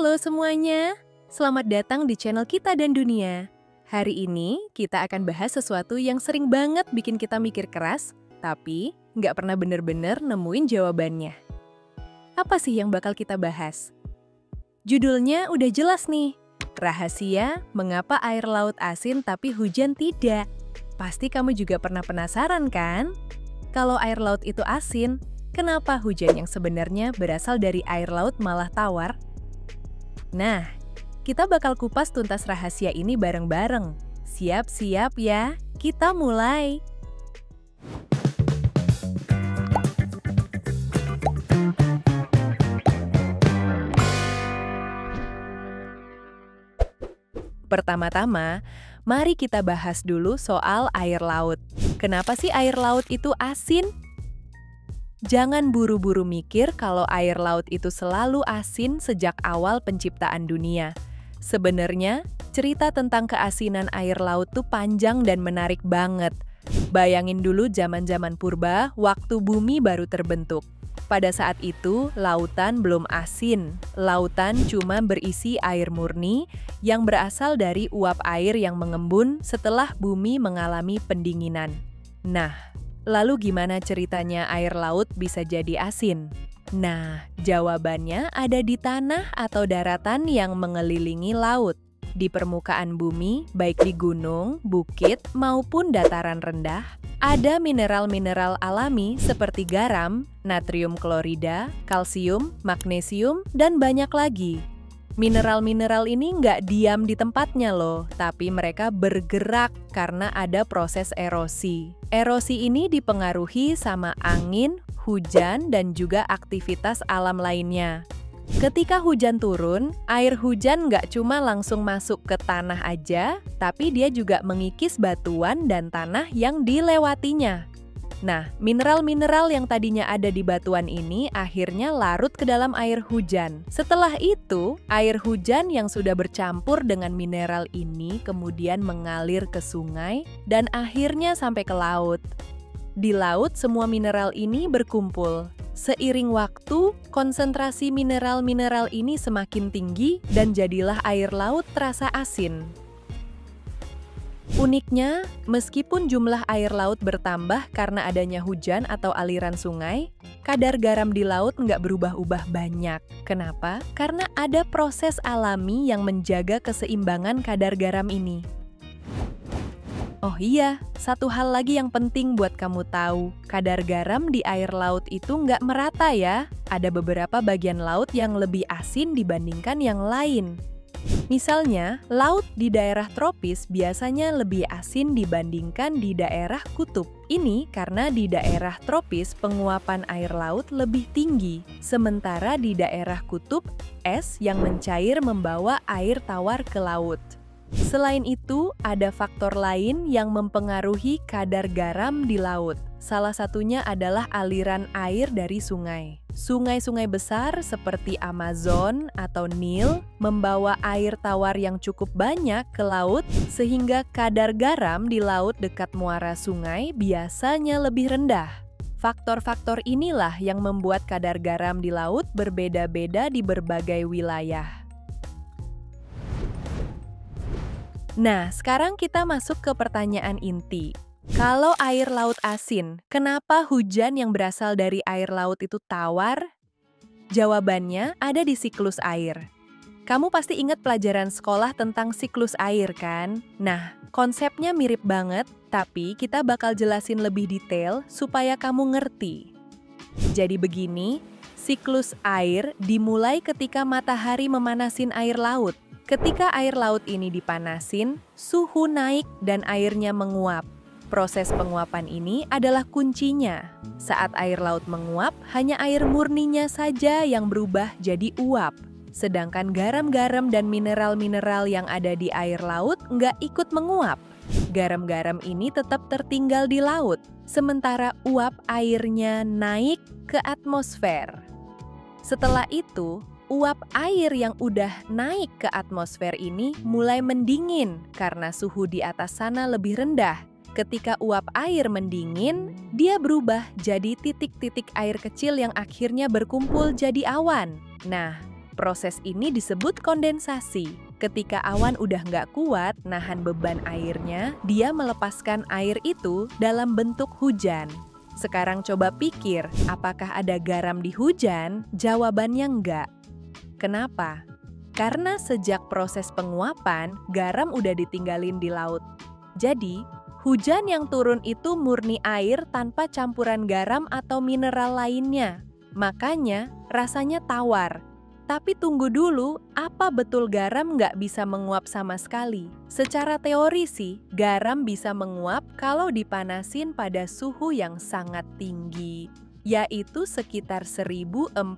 Halo semuanya, selamat datang di channel Kita dan Dunia. Hari ini kita akan bahas sesuatu yang sering banget bikin kita mikir keras, tapi nggak pernah bener-bener nemuin jawabannya. Apa sih yang bakal kita bahas? Judulnya udah jelas nih, rahasia mengapa air laut asin tapi hujan tidak. Pasti kamu juga pernah penasaran kan? Kalau air laut itu asin, kenapa hujan yang sebenarnya berasal dari air laut malah tawar? Nah, kita bakal kupas tuntas rahasia ini bareng-bareng. Siap-siap ya, kita mulai! Pertama-tama, mari kita bahas dulu soal air laut. Kenapa sih air laut itu asin? Jangan buru-buru mikir kalau air laut itu selalu asin sejak awal penciptaan dunia. Sebenarnya, cerita tentang keasinan air laut tuh panjang dan menarik banget. Bayangin dulu zaman-zaman purba, waktu bumi baru terbentuk. Pada saat itu, lautan belum asin. Lautan cuma berisi air murni yang berasal dari uap air yang mengembun setelah bumi mengalami pendinginan. Nah, lalu gimana ceritanya air laut bisa jadi asin? Nah, jawabannya ada di tanah atau daratan yang mengelilingi laut. Di permukaan bumi, baik di gunung, bukit, maupun dataran rendah, ada mineral-mineral alami seperti garam, natrium klorida, kalsium, magnesium, dan banyak lagi. Mineral-mineral ini nggak diam di tempatnya loh, tapi mereka bergerak karena ada proses erosi. Erosi ini dipengaruhi sama angin, hujan, dan juga aktivitas alam lainnya. Ketika hujan turun, air hujan nggak cuma langsung masuk ke tanah aja, tapi dia juga mengikis batuan dan tanah yang dilewatinya. Nah, mineral-mineral yang tadinya ada di batuan ini akhirnya larut ke dalam air hujan. Setelah itu, air hujan yang sudah bercampur dengan mineral ini kemudian mengalir ke sungai dan akhirnya sampai ke laut. Di laut, semua mineral ini berkumpul. Seiring waktu, konsentrasi mineral-mineral ini semakin tinggi dan jadilah air laut terasa asin. Uniknya, meskipun jumlah air laut bertambah karena adanya hujan atau aliran sungai, kadar garam di laut nggak berubah-ubah banyak. Kenapa? Karena ada proses alami yang menjaga keseimbangan kadar garam ini. Oh iya, satu hal lagi yang penting buat kamu tahu, kadar garam di air laut itu nggak merata ya. Ada beberapa bagian laut yang lebih asin dibandingkan yang lain. Misalnya, laut di daerah tropis biasanya lebih asin dibandingkan di daerah kutub. Ini karena di daerah tropis penguapan air laut lebih tinggi, sementara di daerah kutub, es yang mencair membawa air tawar ke laut. Selain itu, ada faktor lain yang mempengaruhi kadar garam di laut. Salah satunya adalah aliran air dari sungai. Sungai-sungai besar seperti Amazon atau Nil membawa air tawar yang cukup banyak ke laut sehingga kadar garam di laut dekat muara sungai biasanya lebih rendah. Faktor-faktor inilah yang membuat kadar garam di laut berbeda-beda di berbagai wilayah. Nah, sekarang kita masuk ke pertanyaan inti. Kalau air laut asin, kenapa hujan yang berasal dari air laut itu tawar? Jawabannya ada di siklus air. Kamu pasti ingat pelajaran sekolah tentang siklus air kan? Nah, konsepnya mirip banget, tapi kita bakal jelasin lebih detail supaya kamu ngerti. Jadi begini, siklus air dimulai ketika matahari memanasin air laut. Ketika air laut ini dipanasin, suhu naik dan airnya menguap. Proses penguapan ini adalah kuncinya. Saat air laut menguap, hanya air murninya saja yang berubah jadi uap. Sedangkan garam-garam dan mineral-mineral yang ada di air laut nggak ikut menguap. Garam-garam ini tetap tertinggal di laut, sementara uap airnya naik ke atmosfer. Setelah itu, uap air yang udah naik ke atmosfer ini mulai mendingin karena suhu di atas sana lebih rendah. Ketika uap air mendingin, dia berubah jadi titik-titik air kecil yang akhirnya berkumpul jadi awan. Nah, Proses ini disebut kondensasi. Ketika awan udah nggak kuat nahan beban airnya, dia melepaskan air itu dalam bentuk hujan. Sekarang coba pikir, apakah ada garam di hujan? Jawabannya enggak. Kenapa? Karena sejak proses penguapan, garam udah ditinggalin di laut. Jadi, hujan yang turun itu murni air tanpa campuran garam atau mineral lainnya. Makanya, rasanya tawar. Tapi tunggu dulu, apa betul garam nggak bisa menguap sama sekali? Secara teori sih, garam bisa menguap kalau dipanasin pada suhu yang sangat tinggi, yaitu sekitar 1465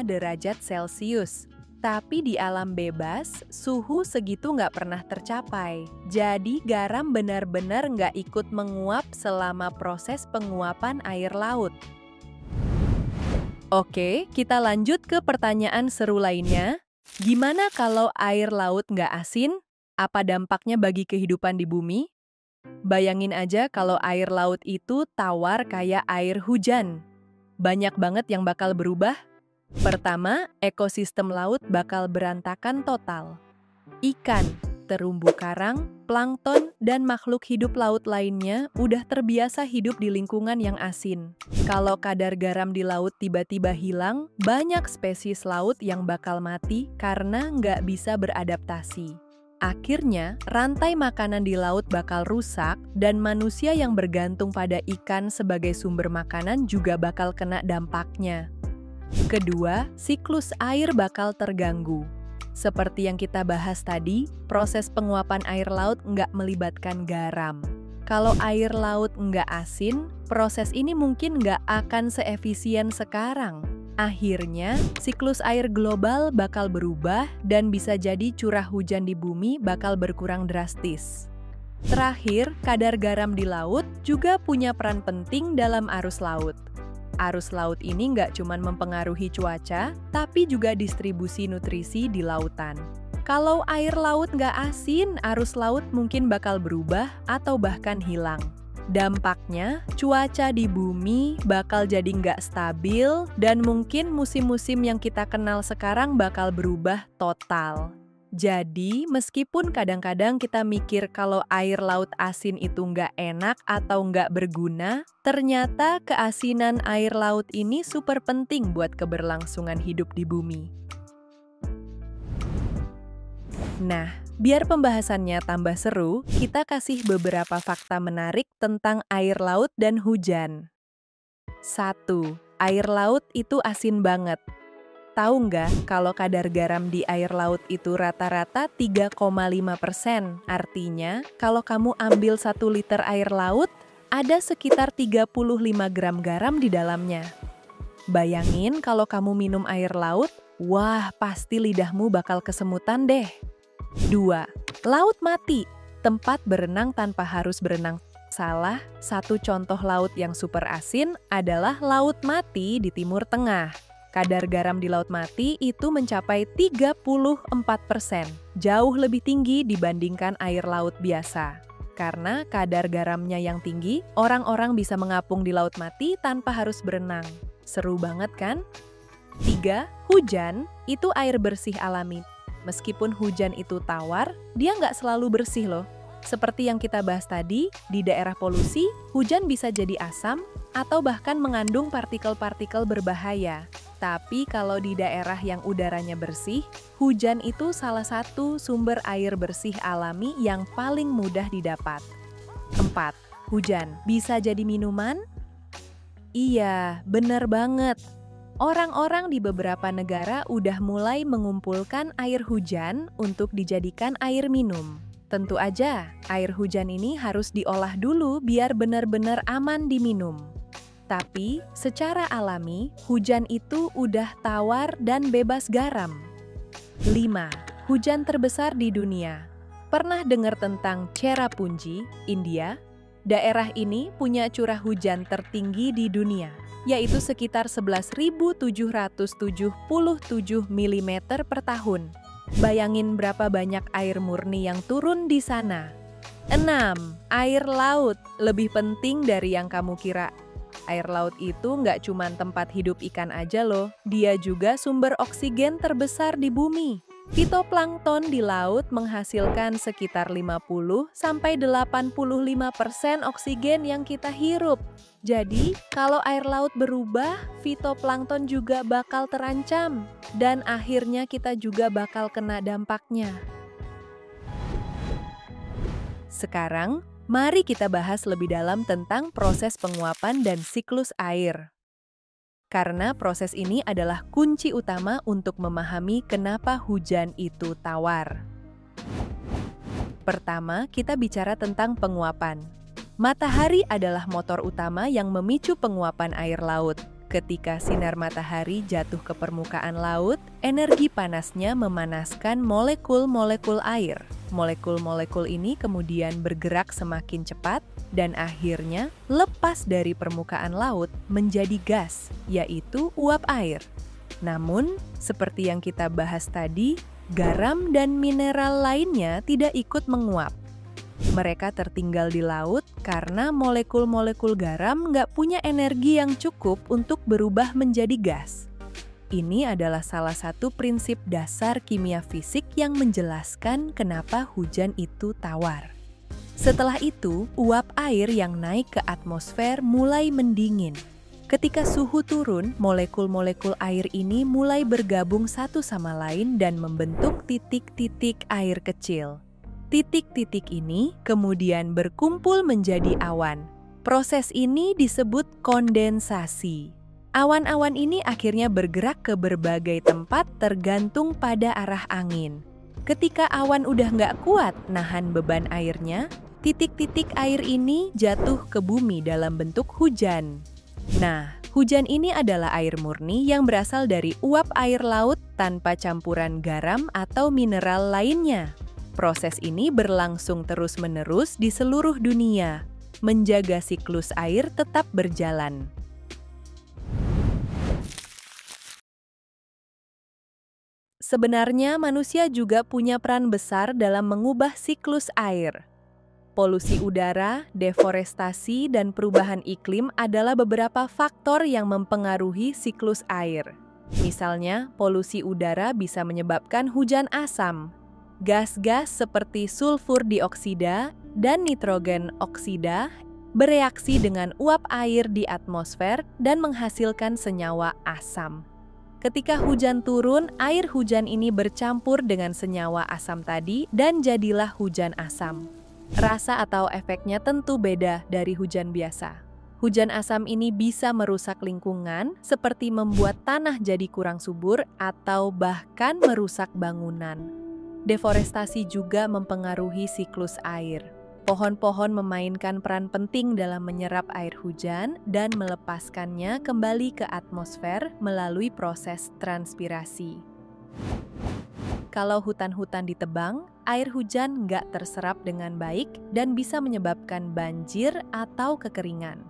derajat Celcius. Tapi di alam bebas, suhu segitu nggak pernah tercapai. Jadi garam benar-benar nggak ikut menguap selama proses penguapan air laut. Oke, kita lanjut ke pertanyaan seru lainnya. Gimana kalau air laut nggak asin? Apa dampaknya bagi kehidupan di bumi? Bayangin aja kalau air laut itu tawar kayak air hujan. Banyak banget yang bakal berubah. Pertama, ekosistem laut bakal berantakan total. Ikan, terumbu karang, plankton, dan makhluk hidup laut lainnya udah terbiasa hidup di lingkungan yang asin. Kalau kadar garam di laut tiba-tiba hilang, banyak spesies laut yang bakal mati karena nggak bisa beradaptasi. Akhirnya, rantai makanan di laut bakal rusak dan manusia yang bergantung pada ikan sebagai sumber makanan juga bakal kena dampaknya. Kedua, siklus air bakal terganggu. Seperti yang kita bahas tadi, proses penguapan air laut nggak melibatkan garam. Kalau air laut nggak asin, proses ini mungkin nggak akan seefisien sekarang. Akhirnya, siklus air global bakal berubah dan bisa jadi curah hujan di bumi bakal berkurang drastis. Terakhir, kadar garam di laut juga punya peran penting dalam arus laut. Arus laut ini nggak cuma mempengaruhi cuaca, tapi juga distribusi nutrisi di lautan. Kalau air laut nggak asin, arus laut mungkin bakal berubah atau bahkan hilang. Dampaknya, cuaca di bumi bakal jadi nggak stabil dan mungkin musim-musim yang kita kenal sekarang bakal berubah total. Jadi, meskipun kadang-kadang kita mikir kalau air laut asin itu nggak enak atau nggak berguna, ternyata keasinan air laut ini super penting buat keberlangsungan hidup di bumi. Nah, biar pembahasannya tambah seru, kita kasih beberapa fakta menarik tentang air laut dan hujan. 1. Air laut itu asin banget. Tahu nggak kalau kadar garam di air laut itu rata-rata 3,5%? Artinya, kalau kamu ambil 1 liter air laut, ada sekitar 35 gram garam di dalamnya. Bayangin kalau kamu minum air laut, wah pasti lidahmu bakal kesemutan deh. 2. Laut mati, tempat berenang tanpa harus berenang. Salah satu contoh laut yang super asin adalah Laut Mati di Timur Tengah. Kadar garam di Laut Mati itu mencapai 34%, jauh lebih tinggi dibandingkan air laut biasa. Karena kadar garamnya yang tinggi, orang-orang bisa mengapung di Laut Mati tanpa harus berenang. Seru banget kan? 3. Hujan itu air bersih alami. Meskipun hujan itu tawar, dia nggak selalu bersih loh. Seperti yang kita bahas tadi, di daerah polusi, hujan bisa jadi asam atau bahkan mengandung partikel-partikel berbahaya. Tapi kalau di daerah yang udaranya bersih, hujan itu salah satu sumber air bersih alami yang paling mudah didapat. 4. Hujan bisa jadi minuman? Iya, bener banget. Orang-orang di beberapa negara udah mulai mengumpulkan air hujan untuk dijadikan air minum. Tentu aja, air hujan ini harus diolah dulu biar benar-benar aman diminum. Tapi, secara alami, hujan itu udah tawar dan bebas garam. 5. Hujan terbesar di dunia. Pernah dengar tentang Cherrapunji, India? Daerah ini punya curah hujan tertinggi di dunia, yaitu sekitar 11.777 mm per tahun. Bayangin berapa banyak air murni yang turun di sana. 6. Air laut lebih penting dari yang kamu kira. Air laut itu nggak cuma tempat hidup ikan aja loh, dia juga sumber oksigen terbesar di bumi. Fitoplankton di laut menghasilkan sekitar 50–85% oksigen yang kita hirup. Jadi, kalau air laut berubah, fitoplankton juga bakal terancam. Dan akhirnya kita juga bakal kena dampaknya. Sekarang, mari kita bahas lebih dalam tentang proses penguapan dan siklus air. Karena proses ini adalah kunci utama untuk memahami kenapa hujan itu tawar. Pertama, kita bicara tentang penguapan. Matahari adalah motor utama yang memicu penguapan air laut. Ketika sinar matahari jatuh ke permukaan laut, energi panasnya memanaskan molekul-molekul air. Molekul-molekul ini kemudian bergerak semakin cepat dan akhirnya lepas dari permukaan laut menjadi gas, yaitu uap air. Namun, seperti yang kita bahas tadi, garam dan mineral lainnya tidak ikut menguap. Mereka tertinggal di laut karena molekul-molekul garam nggak punya energi yang cukup untuk berubah menjadi gas. Ini adalah salah satu prinsip dasar kimia fisik yang menjelaskan kenapa hujan itu tawar. Setelah itu, uap air yang naik ke atmosfer mulai mendingin. Ketika suhu turun, molekul-molekul air ini mulai bergabung satu sama lain dan membentuk titik-titik air kecil. Titik-titik ini kemudian berkumpul menjadi awan. Proses ini disebut kondensasi. Awan-awan ini akhirnya bergerak ke berbagai tempat tergantung pada arah angin. Ketika awan udah nggak kuat nahan beban airnya, titik-titik air ini jatuh ke bumi dalam bentuk hujan. Nah, hujan ini adalah air murni yang berasal dari uap air laut tanpa campuran garam atau mineral lainnya. Proses ini berlangsung terus-menerus di seluruh dunia, menjaga siklus air tetap berjalan. Sebenarnya manusia juga punya peran besar dalam mengubah siklus air. Polusi udara, deforestasi, dan perubahan iklim adalah beberapa faktor yang mempengaruhi siklus air. Misalnya, polusi udara bisa menyebabkan hujan asam. Gas-gas seperti sulfur dioksida dan nitrogen oksida bereaksi dengan uap air di atmosfer dan menghasilkan senyawa asam. Ketika hujan turun, air hujan ini bercampur dengan senyawa asam tadi dan jadilah hujan asam. Rasa atau efeknya tentu beda dari hujan biasa. Hujan asam ini bisa merusak lingkungan, seperti membuat tanah jadi kurang subur atau bahkan merusak bangunan. Deforestasi juga mempengaruhi siklus air. Pohon-pohon memainkan peran penting dalam menyerap air hujan dan melepaskannya kembali ke atmosfer melalui proses transpirasi. Kalau hutan-hutan ditebang, air hujan nggak terserap dengan baik dan bisa menyebabkan banjir atau kekeringan.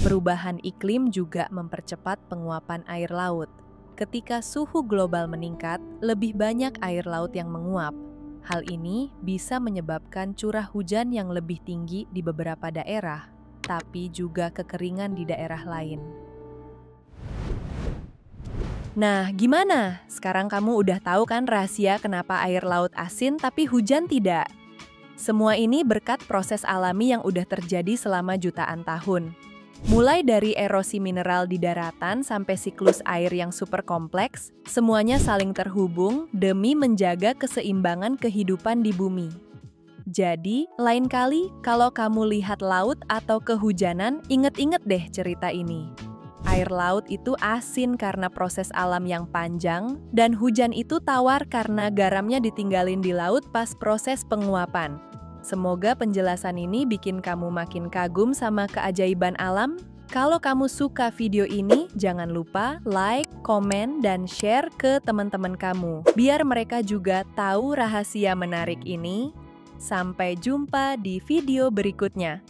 Perubahan iklim juga mempercepat penguapan air laut. Ketika suhu global meningkat, lebih banyak air laut yang menguap. Hal ini bisa menyebabkan curah hujan yang lebih tinggi di beberapa daerah, tapi juga kekeringan di daerah lain. Nah, gimana? Sekarang kamu udah tahu kan rahasia kenapa air laut asin tapi hujan tidak? Semua ini berkat proses alami yang udah terjadi selama jutaan tahun. Mulai dari erosi mineral di daratan sampai siklus air yang super kompleks, semuanya saling terhubung demi menjaga keseimbangan kehidupan di bumi. Jadi, lain kali kalau kamu lihat laut atau kehujanan, inget-inget deh cerita ini. Air laut itu asin karena proses alam yang panjang, dan hujan itu tawar karena garamnya ditinggalin di laut pas proses penguapan. Semoga penjelasan ini bikin kamu makin kagum sama keajaiban alam. Kalau kamu suka video ini, jangan lupa like, komen, dan share ke teman-teman kamu, biar mereka juga tahu rahasia menarik ini. Sampai jumpa di video berikutnya.